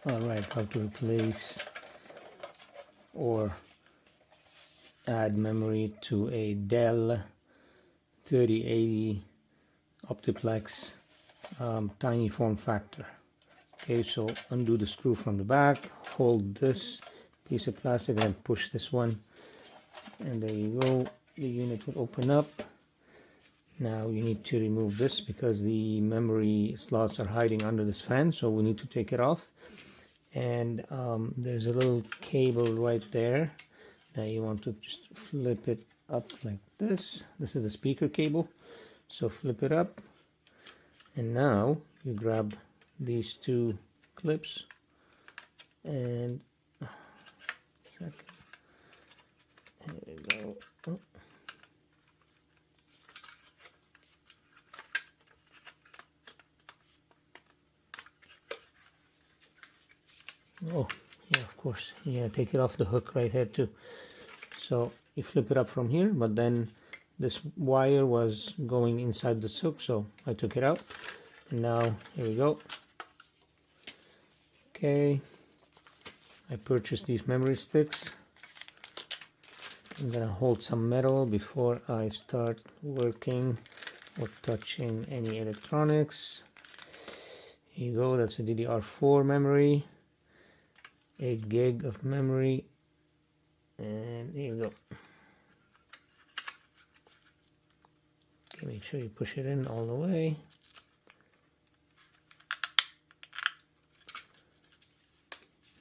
Alright, how to replace or add memory to a Dell 3080 OptiPlex tiny form factor. Okay, so undo the screw from the back, hold this piece of plastic and push this one, and there you go, the unit will open up. Now you need to remove this because the memory slots are hiding under this fan, so we need to take it off. And there's a little cable right there. Now you want to just flip it up like this. This is a speaker cable, so flip it up, and now you grab these two clips and second, here we go. Oh yeah, of course, yeah, take it off the hook right here too. So you flip it up from here, but then this wire was going inside this hook, so I took it out, and now here we go. Okay, I purchased these memory sticks. I'm gonna hold some metal before I start working or touching any electronics. Here you go, that's a DDR4 memory, 8 gig of memory, and here we go. Okay, make sure you push it in all the way.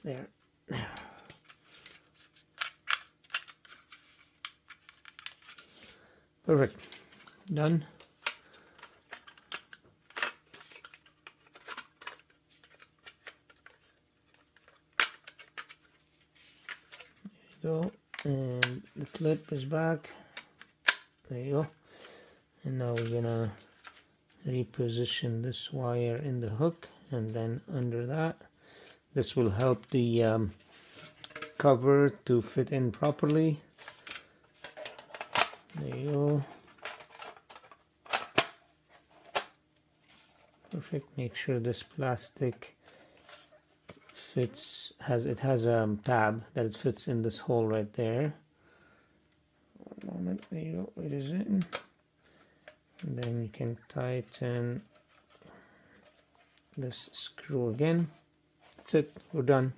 There. Perfect. Done. There you go. And the clip is back. There you go. And now we're gonna reposition this wire in the hook and then under that. This will help the cover to fit in properly. There you go. Perfect. Make sure this plastic fits, it has a tab that it fits in this hole right there. One moment, there you go, it is in. And then you can tighten this screw again. That's it, we're done.